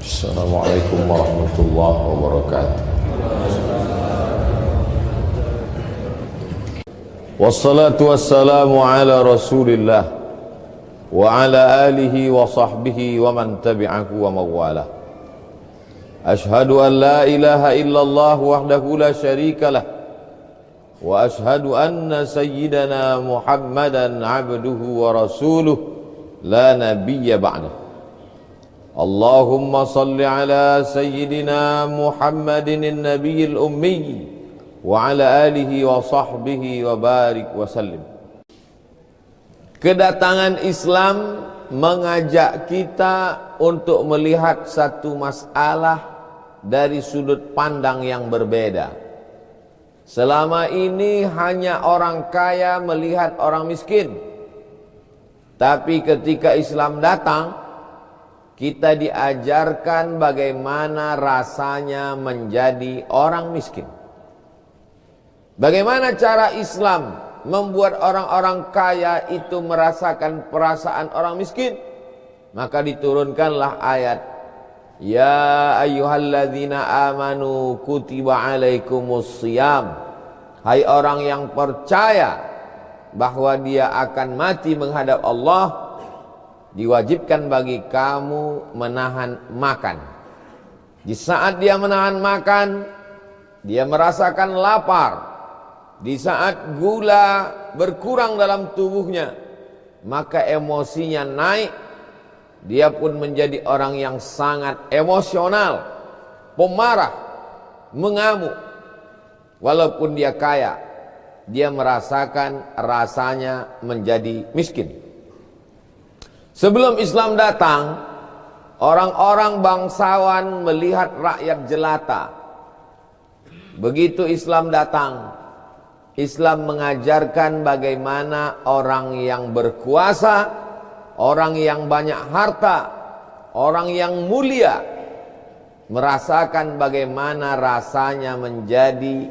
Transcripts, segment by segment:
Assalamualaikum warahmatullahi wabarakatuh. Wassalatu wassalamu ala Rasulillah wa ala alihi wa sahbihi wa man tabi'ahu wa mawalah. Ashhadu an la ilaha illallah wahdahu la syarikalah wa ashhadu anna sayyidana Muhammadan abduhu wa rasuluh la nabiyya ba'dah. Allahumma salli ala sayyidina Muhammadin nabiyil ummi wa ala alihi wa sahbihi wa barik wa sallim. Kedatangan Islam mengajak kita untuk melihat satu masalah dari sudut pandang yang berbeda. Selama ini hanya orang kaya melihat orang miskin. Tapi ketika Islam datang, kita diajarkan bagaimana rasanya menjadi orang miskin. Bagaimana cara Islam membuat orang-orang kaya itu merasakan perasaan orang miskin? Maka diturunkanlah ayat, Ya ayyuhalladzina amanu kutiba alaikumus siyam. Hai orang yang percaya bahwa dia akan mati menghadap Allah, diwajibkan bagi kamu menahan makan. Di saat dia menahan makan, dia merasakan lapar. Di saat gula berkurang dalam tubuhnya, maka emosinya naik. Dia pun menjadi orang yang sangat emosional, pemarah, mengamuk. Walaupun dia kaya, dia merasakan rasanya menjadi miskin. Sebelum Islam datang, orang-orang bangsawan melihat rakyat jelata. Begitu Islam datang, Islam mengajarkan bagaimana orang yang berkuasa, orang yang banyak harta, orang yang mulia merasakan bagaimana rasanya menjadi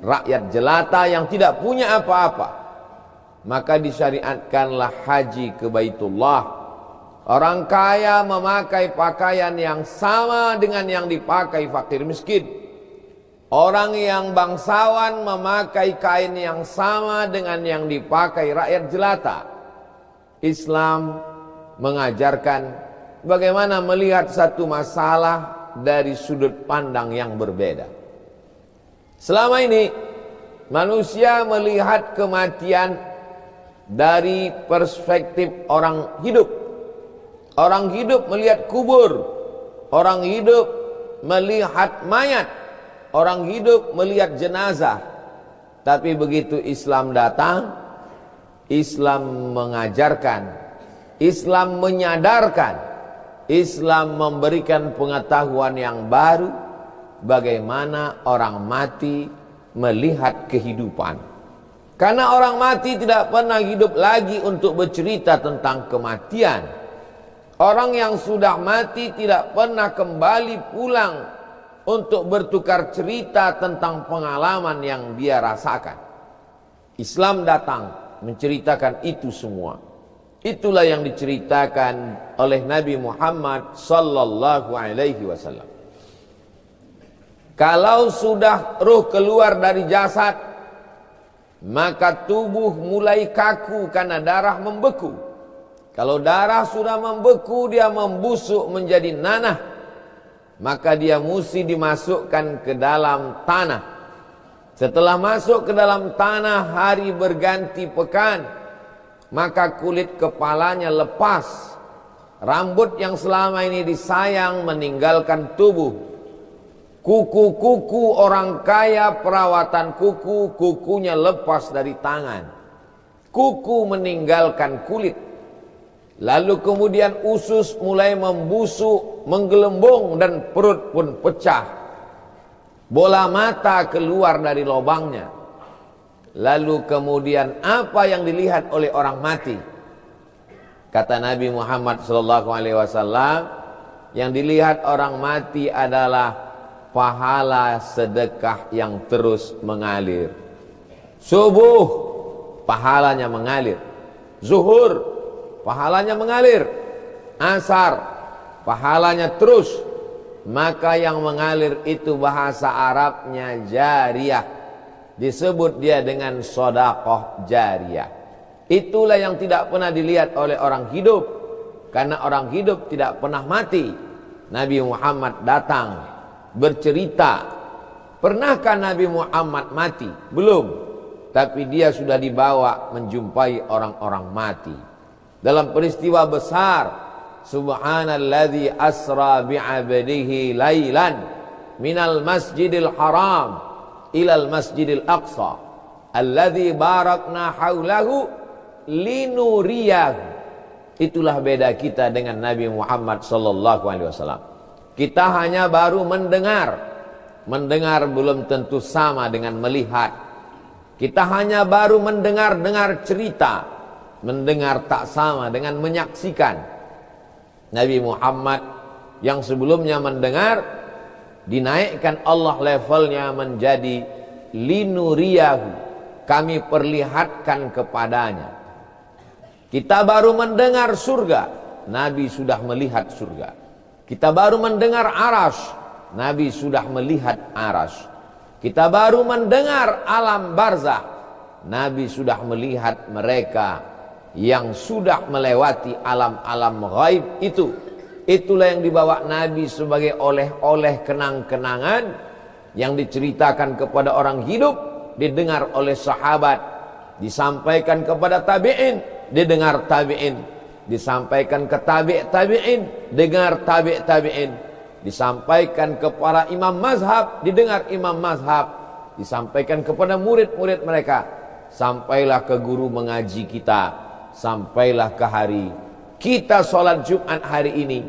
rakyat jelata yang tidak punya apa-apa. Maka disyariatkanlah haji ke Baitullah. Orang kaya memakai pakaian yang sama dengan yang dipakai fakir miskin. Orang yang bangsawan memakai kain yang sama dengan yang dipakai rakyat jelata. Islam mengajarkan bagaimana melihat satu masalah dari sudut pandang yang berbeda. Selama ini manusia melihat kematian dari perspektif orang hidup. Orang hidup melihat kubur, orang hidup melihat mayat, orang hidup melihat jenazah. Tapi begitu Islam datang, Islam mengajarkan, Islam menyadarkan, Islam memberikan pengetahuan yang baru bagaimana orang mati melihat kehidupan. Karena orang mati tidak pernah hidup lagi untuk bercerita tentang kematian. Orang yang sudah mati tidak pernah kembali pulang untuk bertukar cerita tentang pengalaman yang dia rasakan. Islam datang menceritakan itu semua. Itulah yang diceritakan oleh Nabi Muhammad sallallahu alaihi wasallam. Kalau sudah ruh keluar dari jasad, maka tubuh mulai kaku karena darah membeku. Kalau darah sudah membeku, dia membusuk menjadi nanah, maka dia mesti dimasukkan ke dalam tanah. Setelah masuk ke dalam tanah, hari berganti pekan, maka kulit kepalanya lepas. Rambut yang selama ini disayang meninggalkan tubuh. Kuku-kuku orang kaya, perawatan kuku, kukunya lepas dari tangan. Kuku meninggalkan kulit. Lalu kemudian usus mulai membusuk, menggelembung, dan perut pun pecah. Bola mata keluar dari lubangnya. Lalu kemudian apa yang dilihat oleh orang mati? Kata Nabi Muhammad SAW, yang dilihat orang mati adalah pahala sedekah yang terus mengalir. Subuh, pahalanya mengalir. Zuhur, pahalanya mengalir. Asar, pahalanya terus. maka yang mengalir itu bahasa Arabnya jariyah. Disebut dia dengan sedekah jariyah. Itulah yang tidak pernah dilihat oleh orang hidup, karena orang hidup tidak pernah mati. Nabi Muhammad datang bercerita, pernahkah Nabi Muhammad mati? Belum. Tapi dia sudah dibawa menjumpai orang-orang mati. Dalam peristiwa besar, Subhanalladzi asra bi'abdihi lailan minal masjidil haram ilal masjidil aqsa alladzi barakna haulahu linuriyahu. Itulah beda kita dengan Nabi Muhammad sallallahu alaihi wasallam. Kita hanya baru mendengar. Mendengar belum tentu sama dengan melihat. Kita hanya baru mendengar cerita. Mendengar tak sama dengan menyaksikan. Nabi Muhammad yang sebelumnya mendengar, dinaikkan Allah levelnya menjadi linuriyahu, kami perlihatkan kepadanya. Kita baru mendengar surga, Nabi sudah melihat surga. Kita baru mendengar arasy, Nabi sudah melihat arasy. Kita baru mendengar alam barzah, Nabi sudah melihat mereka yang sudah melewati alam-alam ghaib itu. Itulah yang dibawa Nabi sebagai oleh-oleh kenang-kenangan yang diceritakan kepada orang hidup, didengar oleh sahabat, disampaikan kepada tabi'in, didengar tabi'in, disampaikan ke tabi'in, dengar tabi'in, disampaikan kepada imam mazhab, didengar imam mazhab, disampaikan kepada murid-murid mereka, sampailah ke guru mengaji kita, sampailah ke hari kita sholat Jumat hari ini,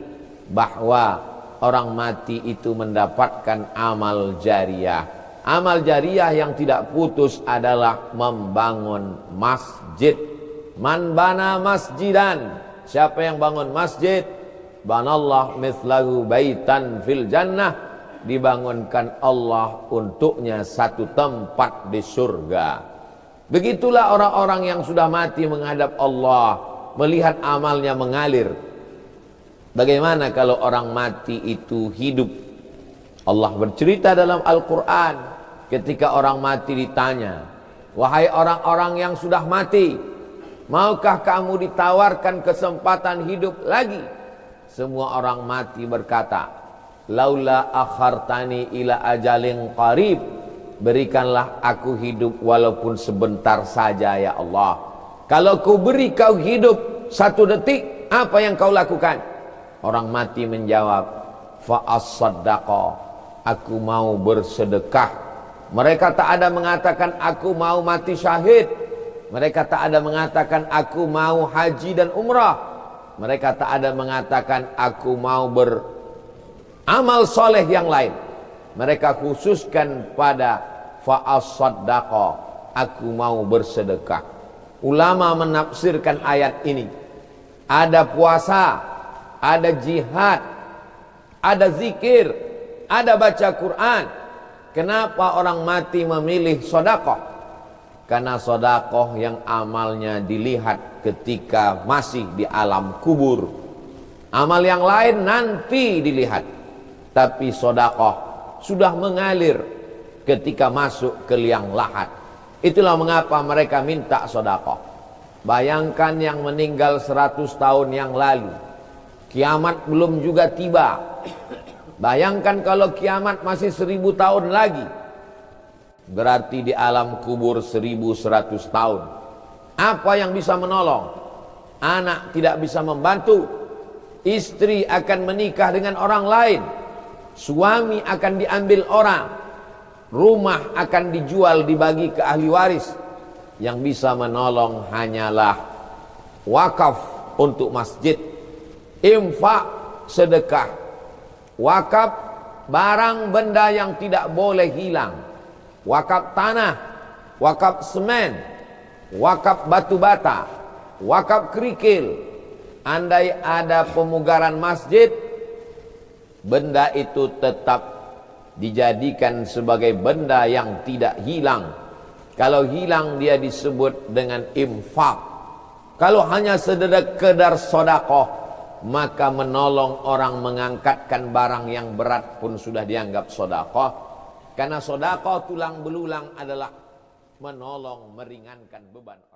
bahwa orang mati itu mendapatkan amal jariyah. Amal jariyah yang tidak putus adalah membangun masjid. Man bana masjidan, siapa yang bangun masjid, banallah mithlahu baitan fil jannah, dibangunkan Allah untuknya satu tempat di surga. Begitulah orang-orang yang sudah mati menghadap Allah, melihat amalnya mengalir. Bagaimana kalau orang mati itu hidup? Allah bercerita dalam Al-Quran, ketika orang mati ditanya, wahai orang-orang yang sudah mati, maukah kamu ditawarkan kesempatan hidup lagi? Semua orang mati berkata, laula akhartani ila ajalin qarib, berikanlah aku hidup walaupun sebentar saja ya Allah. Kalau kau beri kau hidup 1 detik, apa yang kau lakukan? Orang mati menjawab, fa'as-saddaqa, aku mau bersedekah. Mereka tak ada mengatakan aku mau mati syahid. Mereka tak ada mengatakan aku mau haji dan umrah. Mereka tak ada mengatakan aku mau beramal soleh yang lain. Mereka khususkan pada fa'as-saddaqa, aku mau bersedekah. Ulama menafsirkan ayat ini, ada puasa, ada jihad, ada zikir, ada baca Quran. Kenapa orang mati memilih sedekah? Karena sedekah yang amalnya dilihat ketika masih di alam kubur. Amal yang lain nanti dilihat, tapi sedekah sudah mengalir ketika masuk ke liang lahat. Itulah mengapa mereka minta sedekah. Bayangkan yang meninggal 100 tahun yang lalu, kiamat belum juga tiba. Bayangkan kalau kiamat masih 1000 tahun lagi, berarti di alam kubur 1100 tahun. Apa yang bisa menolong? Anak tidak bisa membantu, istri akan menikah dengan orang lain, suami akan diambil orang, rumah akan dijual dibagi ke ahli waris. Yang bisa menolong hanyalah wakaf untuk masjid, infak, sedekah. Wakaf barang benda yang tidak boleh hilang, wakaf tanah, wakaf semen, wakaf batu bata, wakaf kerikil. Andai ada pemugaran masjid, benda itu tetap dijadikan sebagai benda yang tidak hilang. Kalau hilang dia disebut dengan infak. Kalau hanya sekedar sedekah, maka menolong orang mengangkatkan barang yang berat pun sudah dianggap sedekah. Karena sedekah tulang belulang adalah menolong, meringankan beban.